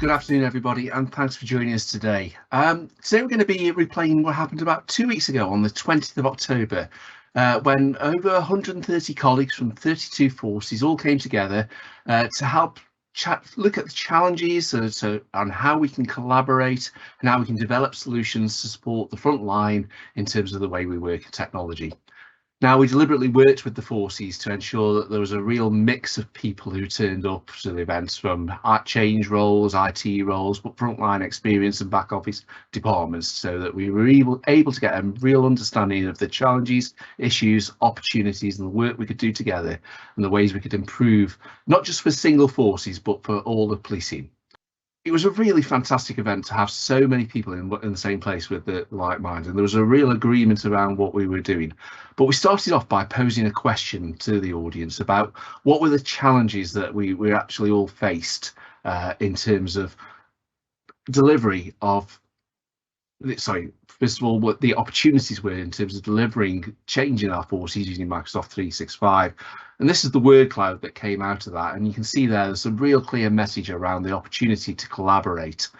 good afternoon, everybody, and thanks for joining us today. Today we're going to be replaying what happened about 2 weeks ago on the 20th of October, when over 130 colleagues from 32 forces all came together to help look at the challenges on how we can collaborate and how we can develop solutions to support the front line in terms of the way we work in technology. Now, we deliberately worked with the forces to ensure that there was a real mix of people who turned up to the events, from change roles, IT roles, but frontline experience and back office departments, so that we were able to get a real understanding of the challenges, issues, opportunities and the work we could do together and the ways we could improve, not just for single forces, but for all the policing. It was a really fantastic event to have so many people in the same place with the like minds, and there was a real agreement around what we were doing. But we started off by posing a question to the audience about what were the challenges that we actually all faced in terms of delivery of, first of all, what the opportunities were in terms of delivering change in our forces using Microsoft 365. And this is the word cloud that came out of that. And you can see there's a real clear message around the opportunity to collaborate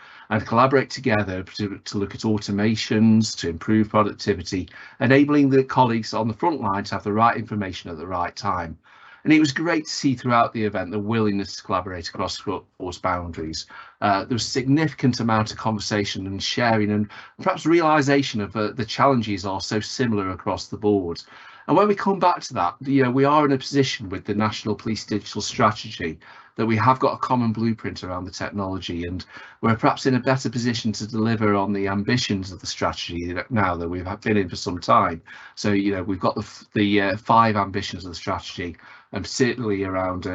together to look at automations, to improve productivity, enabling the colleagues on the front line to have the right information at the right time. And it was great to see throughout the event the willingness to collaborate across force boundaries. There was a significant amount of conversation and sharing and perhaps realisation of the challenges are so similar across the board. And when we come back to that, we are in a position with the National Police Digital Strategy that we have got a common blueprint around the technology, and we're perhaps in a better position to deliver on the ambitions of the strategy now that we've been in for some time. So, we've got the 5 ambitions of the strategy, and certainly around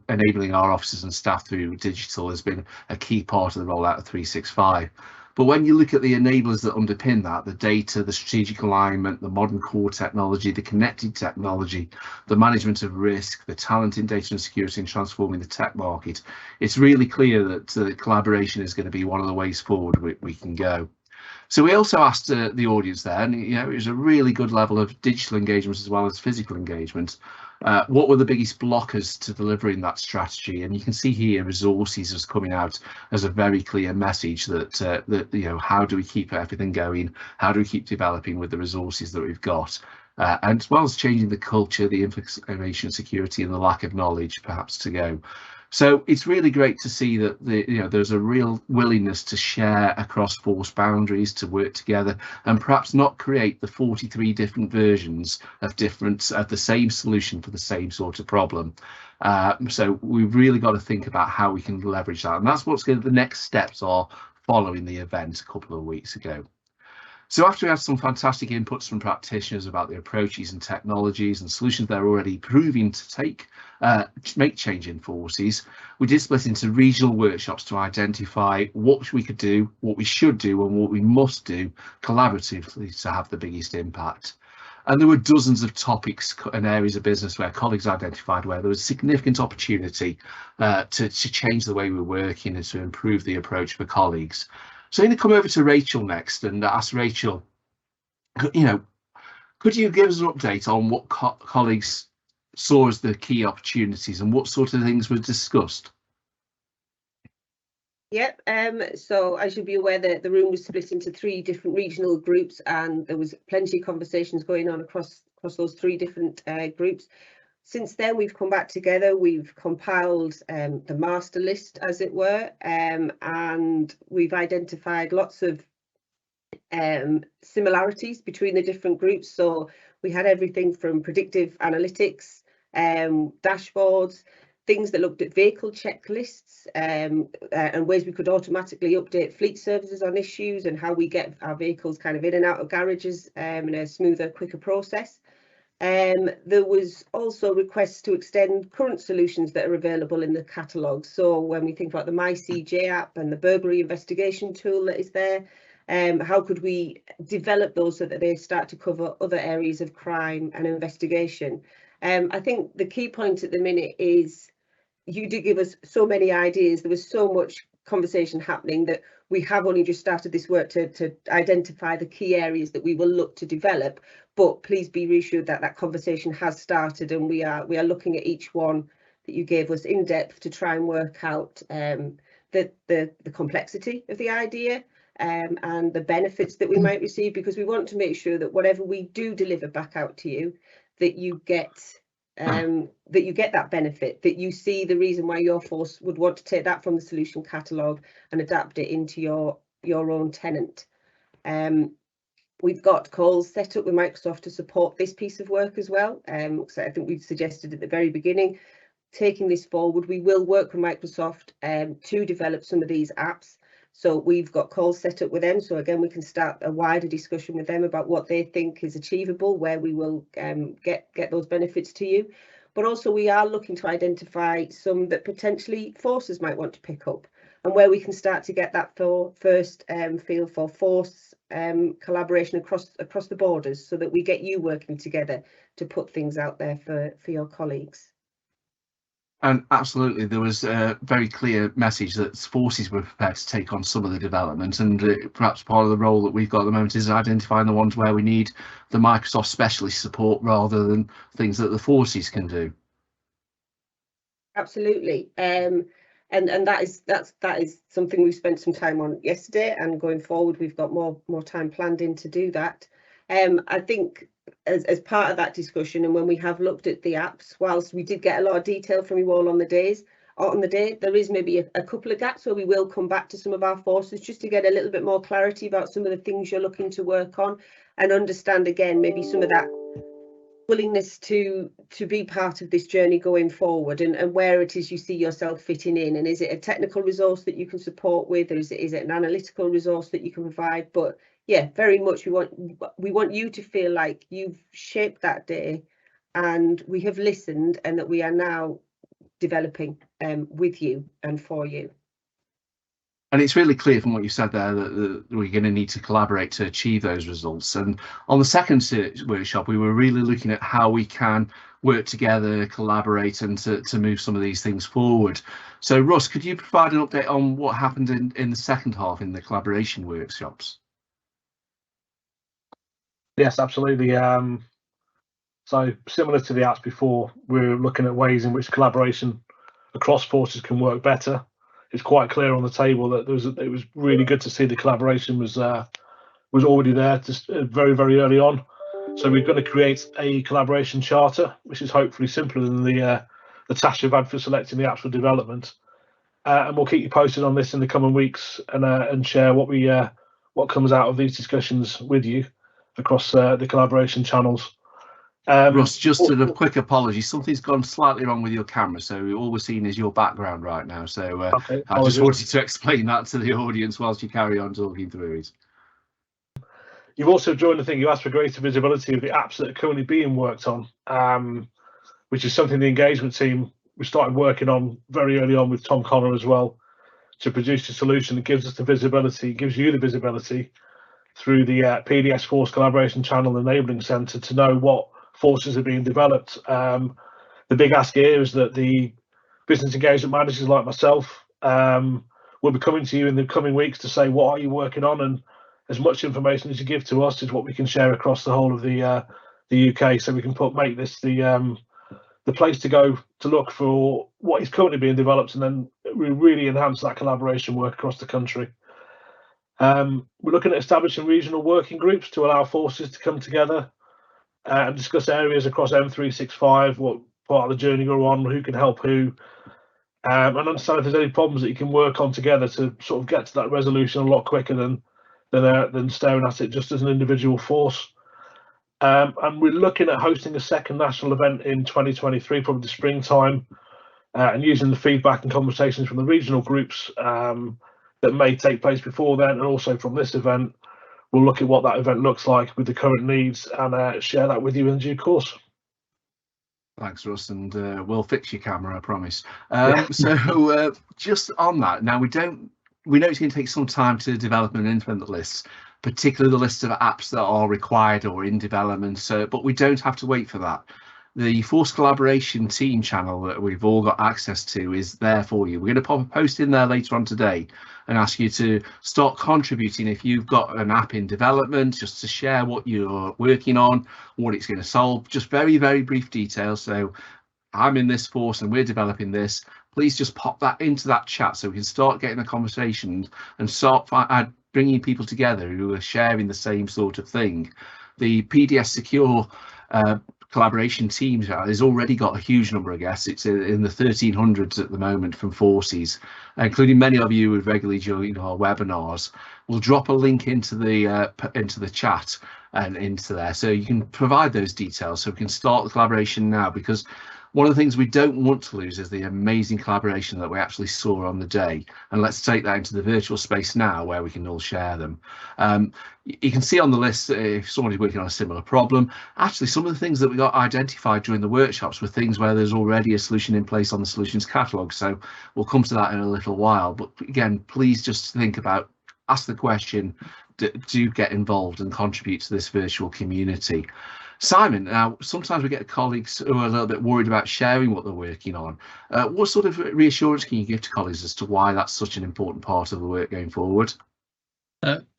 enabling our officers and staff through digital has been a key part of the rollout of 365. But when you look at the enablers that underpin that, the data, the strategic alignment, the modern core technology, the connected technology, the management of risk, the talent in data and security and transforming the tech market, it's really clear that collaboration is going to be one of the ways forward we can go. So we also asked the audience there, and it was a really good level of digital engagement as well as physical engagement. What were the biggest blockers to delivering that strategy? And you can see here resources is coming out as a very clear message that how do we keep everything going? How do we keep developing with the resources that we've got? And as well as changing the culture, the information security and the lack of knowledge perhaps to go. So it's really great to see that there's a real willingness to share across force boundaries, to work together, and perhaps not create the 43 different versions of the same solution for the same sort of problem. So we've really got to think about how we can leverage that, and that's what's the next steps are following the event a couple of weeks ago. So after we had some fantastic inputs from practitioners about the approaches and technologies and solutions they're already proving to make change in forces, we did split into regional workshops to identify what we could do, what we should do and what we must do collaboratively to have the biggest impact. And there were dozens of topics and areas of business where colleagues identified where there was significant opportunity to change the way we're working and to improve the approach for colleagues. So I'm going to come over to Rachel next and ask Rachel, could you give us an update on what colleagues saw as the key opportunities and what sort of things were discussed? Yep, so as you'll be aware that the room was split into 3 different regional groups, and there was plenty of conversations going on across those 3 different groups. Since then, we've come back together, we've compiled the master list, as it were, and we've identified lots of similarities between the different groups. So we had everything from predictive analytics, dashboards, things that looked at vehicle checklists, and ways we could automatically update fleet services on issues and how we get our vehicles kind of in and out of garages in a smoother, quicker process. There was also requests to extend current solutions that are available in the catalogue. So when we think about the MyCJ app and the burglary investigation tool that is there, how could we develop those so that they start to cover other areas of crime and investigation? I think the key point at the minute is you did give us so many ideas. There was so much conversation happening that we have only just started this work to identify the key areas that we will look to develop. But please be reassured that that conversation has started, and we are looking at each one that you gave us in depth to try and work out the complexity of the idea and the benefits that we might receive, because we want to make sure that whatever we do deliver back out to you, that you get that benefit, that you see the reason why your force would want to take that from the solution catalogue and adapt it into your own tenant. We've got calls set up with Microsoft to support this piece of work as well. So I think we suggested at the very beginning, taking this forward, we will work with Microsoft to develop some of these apps. So we've got calls set up with them. So again, we can start a wider discussion with them about what they think is achievable, where we will get those benefits to you. But also we are looking to identify some that potentially forces might want to pick up, and where we can start to get that first feel for force collaboration across the borders, so that we get you working together to put things out there for your colleagues. And absolutely, there was a very clear message that forces were prepared to take on some of the development, and perhaps part of the role that we've got at the moment is identifying the ones where we need the Microsoft specialist support rather than things that the forces can do. Absolutely, and that is something we've spent some time on yesterday, and going forward we've got more time planned in to do that. I think as part of that discussion, and when we have looked at the apps, whilst we did get a lot of detail from you all on the day, there is maybe a couple of gaps where we will come back to some of our forces just to get a little bit more clarity about some of the things you're looking to work on, and understand again maybe some of that willingness to be part of this journey going forward, and where it is you see yourself fitting in, and is it a technical resource that you can support with, or is it an analytical resource that you can provide. But yeah, very much we want you to feel like you've shaped that day, and we have listened, and that we are now developing with you and for you. And it's really clear from what you said there that we're going to need to collaborate to achieve those results. And on the second workshop, we were really looking at how we can work together, collaborate, and to move some of these things forward. So Russ, could you provide an update on what happened in the second half in the collaboration workshops? Yes, absolutely. So similar to the apps before, we're looking at ways in which collaboration across forces can work better. It's quite clear on the table that it was really good to see the collaboration was already there just very, very early on. So we're going to create a collaboration charter, which is hopefully simpler than the task we've had for selecting the apps for development. And we'll keep you posted on this in the coming weeks, and share what comes out of these discussions with you across the collaboration channels. Russ, just a quick apology. Something's gone slightly wrong with your camera, so all we're seeing is your background right now. So okay, I just wanted to explain that to the audience whilst you carry on talking through it. You've also joined the thing. You asked for greater visibility of the apps that are currently being worked on, which is something the engagement team we started working on very early on with Tom Connor as well, to produce a solution that gives us the visibility, gives you the visibility through the PDS Force Collaboration Channel Enabling Centre to know what forces are being developed. The big ask here is that the business engagement managers like myself will be coming to you in the coming weeks to say, what are you working on? And as much information as you give to us is what we can share across the whole of the UK, so we can make this the place to go to look for what is currently being developed, and then we really enhance that collaboration work across the country. We're looking at establishing regional working groups to allow forces to come together and discuss areas across M365, what part of the journey you're on, who can help who, and understand if there's any problems that you can work on together to sort of get to that resolution a lot quicker than staring at it just as an individual force. And we're looking at hosting a second national event in 2023, probably the springtime, and using the feedback and conversations from the regional groups that may take place before then, and also from this event. We'll look at what that event looks like with the current needs, and share that with you in due course. Thanks, Russ, and we'll fix your camera, I promise. So just on that, now we know it's going to take some time to develop and implement the lists, particularly the list of apps that are required or in development, but we don't have to wait for that. The Force Collaboration team channel that we've all got access to is there for you. We're going to pop a post in there later on today and ask you to start contributing if you've got an app in development, just to share what you're working on, what it's going to solve, just very, very brief details. So I'm in this force and we're developing this. please just pop that into that chat so we can start getting a conversation and start bringing people together who are sharing the same sort of thing. The PDS Secure collaboration teams has already got a huge number of guests. It's in the 1300s at the moment from forces, including many of you who regularly join our webinars. We'll drop a link into the chat and into there, so you can provide those details so we can start the collaboration now, because one of the things we don't want to lose is the amazing collaboration that we actually saw on the day. And let's take that into the virtual space now where we can all share them. You can see on the list if somebody's working on a similar problem. Actually, some of the things that we got identified during the workshops were things where there's already a solution in place on the solutions catalogue. So we'll come to that in a little while. But again, please just think about, ask the question, do get involved and contribute to this virtual community. Simon, now sometimes we get colleagues who are a little bit worried about sharing what they're working on. What sort of reassurance can you give to colleagues as to why that's such an important part of the work going forward?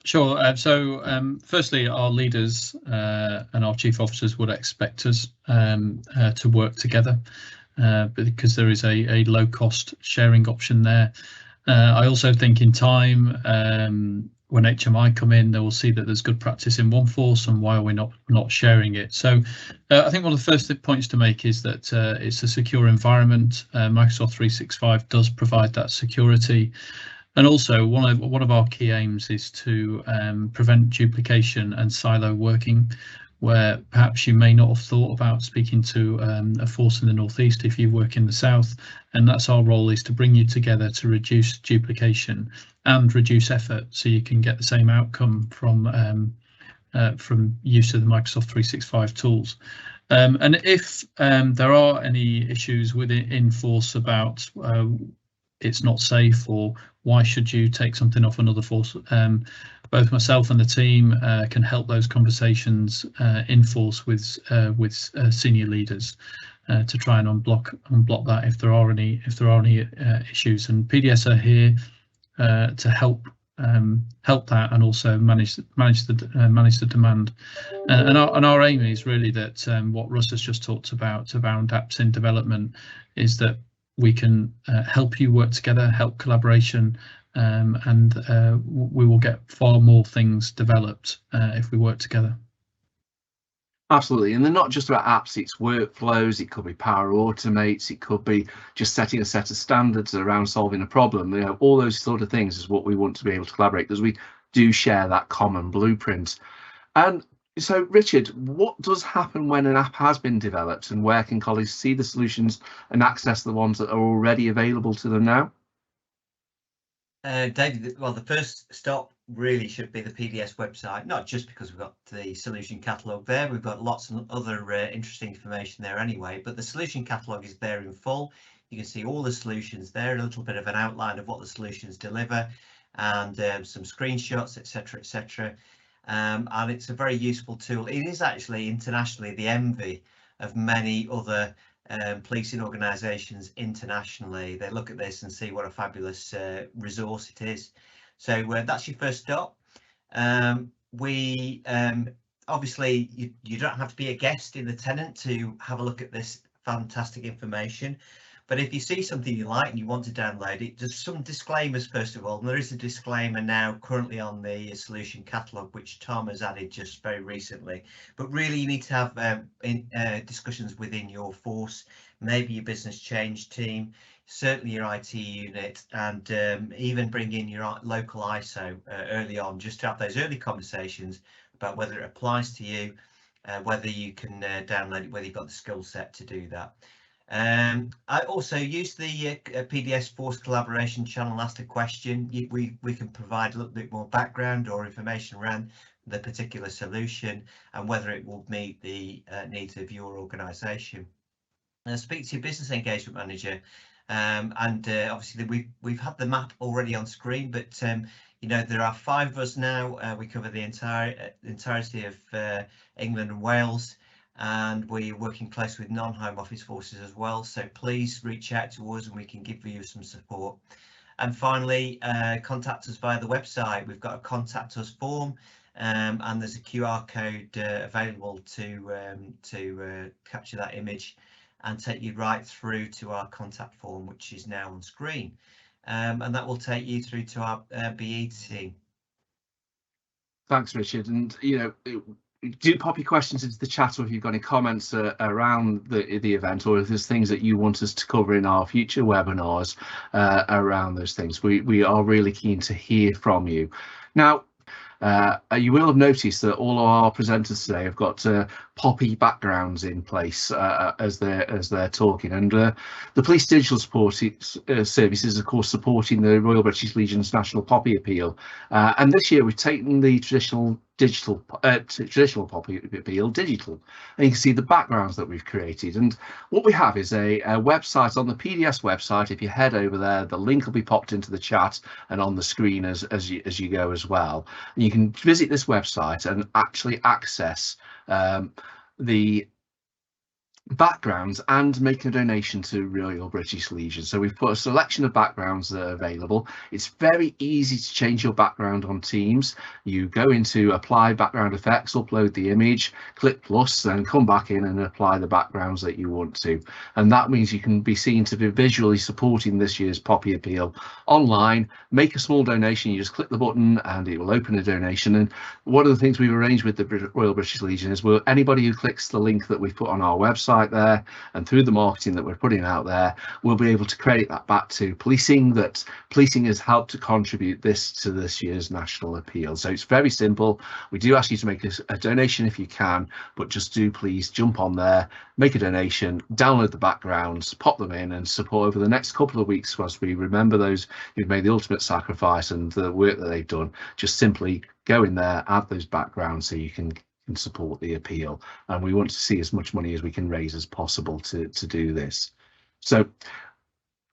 Sure. So firstly, our leaders and our chief officers would expect us to work together because there is a low cost sharing option there. I also think in time, when HMI come in, they will see that there's good practice in OneForce and why are we not sharing it. So I think one of the first points to make is that it's a secure environment. Microsoft 365 does provide that security. And also one of our key aims is to prevent duplication and silo working, where perhaps you may not have thought about speaking to a force in the northeast if you work in the south, and that's our role, is to bring you together to reduce duplication and reduce effort so you can get the same outcome from use of the Microsoft 365 tools. And if there are any issues in force about it's not safe or why should you take something off another force, both myself and the team can help those conversations in force with senior leaders to try and unblock that if there are any issues. And PDS are here to help that and also manage the demand. And our aim is really that what Russ has just talked about around apps in development is that we can help you work together, help collaboration, and we will get far more things developed if we work together. Absolutely, and they're not just about apps, it's workflows, it could be Power Automates, it could be just setting a set of standards around solving a problem. You know, all those sort of things is what we want to be able to collaborate, because we do share that common blueprint. And so, Richard, what does happen when an app has been developed, and where can colleagues see the solutions and access the ones that are already available to them now? David, well, the first stop really should be the PDS website, not just because we've got the solution catalogue there, we've got lots of other interesting information there anyway, but the solution catalogue is there in full. You can see all the solutions there, a little bit of an outline of what the solutions deliver, and some screenshots, etc., etc. And it's a very useful tool. It is actually internationally the envy of many other policing organisations internationally. They look at this and see what a fabulous resource it is. So that's your first stop. Obviously you don't have to be a guest in the tenant to have a look at this fantastic information, but if you see something you like and you want to download it, just some disclaimers first of all. And there is a disclaimer now currently on the solution catalogue which Tom has added just very recently, but really you need to have discussions within your force, maybe your business change team, certainly your IT unit, and even bring in your local ISO early on, just to have those early conversations about whether it applies to you, whether you can download it, whether you've got the skill set to do that. I also use the PDS Force Collaboration channel, ask a question. We can provide a little bit more background or information around the particular solution and whether it will meet the needs of your organisation. Speak to your business engagement manager, and obviously we've had the map already on screen, but you know, there are 5 of us now. We cover the entirety of England and Wales, and we're working closely with non-Home Office forces as well, so please reach out to us and we can give you some support. And finally, contact us via the website. We've got a contact us form, and there's a QR code available to capture that image, and take you right through to our contact form, which is now on screen. And that will take you through to our BE team. Thanks, Richard. And, do pop your questions into the chat, or if you've got any comments around the event, or if there's things that you want us to cover in our future webinars around those things. We are really keen to hear from you. Now, you will have noticed that all of our presenters today have got Poppy backgrounds in place as they're talking, and the Police Digital Support Service is of course supporting the Royal British Legion's National Poppy Appeal, and this year we've taken the traditional Poppy Appeal digital, and you can see the backgrounds that we've created. And what we have is a website on the PDS website. If you head over there, the link will be popped into the chat and on the screen as you go as well. And you can visit this website and actually access the backgrounds and make a donation to Royal British Legion. So we've put a selection of backgrounds that are available. It's very easy to change your background on Teams. You go into apply background effects, upload the image, click plus, then come back in and apply the backgrounds that you want to. And that means you can be seen to be visually supporting this year's Poppy Appeal online. Make a small donation. You just click the button and it will open a donation. And one of the things we've arranged with the Royal British Legion is anybody who clicks the link that we've put on our website there and through the marketing that we're putting out there, we'll be able to credit that back to policing, that policing has helped to contribute this to this year's national appeal. So it's very simple. We do ask you to make a donation if you can, but just do please jump on there, make a donation, download the backgrounds, pop them in, and support over the next couple of weeks as we remember those who've made the ultimate sacrifice and the work that they've done. Just simply go in there, add those backgrounds so you can support the appeal, and we want to see as much money as we can raise as possible to do this. So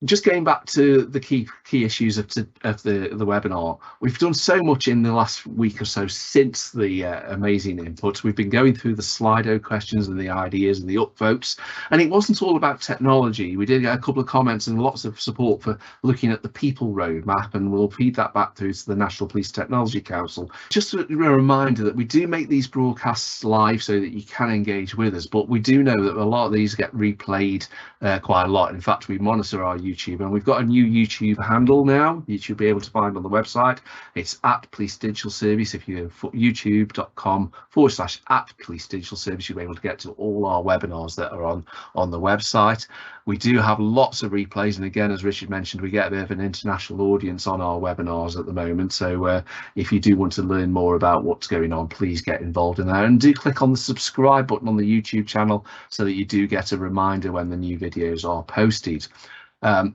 just going back to the key issues of the webinar, we've done so much in the last week or so since the amazing inputs. We've been going through the Slido questions and the ideas and the upvotes, and it wasn't all about technology. We did get a couple of comments and lots of support for looking at the people roadmap, and we'll feed that back through to the National Police Technology Council. Just a reminder that we do make these broadcasts live so that you can engage with us, but we do know that a lot of these get replayed quite a lot. In fact, we monitor our YouTube, and we've got a new YouTube handle now you should be able to find on the website. It's at Police Digital Service. If you go youtube.com/@Police Digital Service, you'll be able to get to all our webinars that are on the website. We do have lots of replays, and again, as Richard mentioned, we get a bit of an international audience on our webinars at the moment. So if you do want to learn more about what's going on, please get involved in that, and do click on the subscribe button on the YouTube channel so that you do get a reminder when the new videos are posted.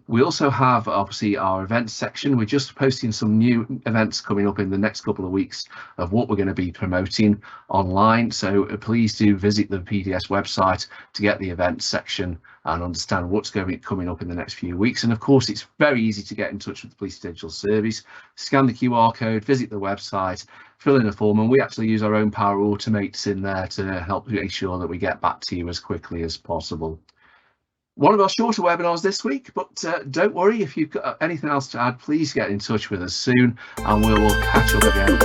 We also have obviously our events section. We're just posting some new events coming up in the next couple of weeks of what we're going to be promoting online. So please do visit the PDS website to get the events section and understand what's coming up in the next few weeks. And of course, it's very easy to get in touch with the Police Digital Service. Scan the QR code, visit the website, fill in a form, and we actually use our own Power Automates in there to help make sure that we get back to you as quickly as possible. One of our shorter webinars this week, but don't worry, if you've got anything else to add, please get in touch with us soon and we will catch up again.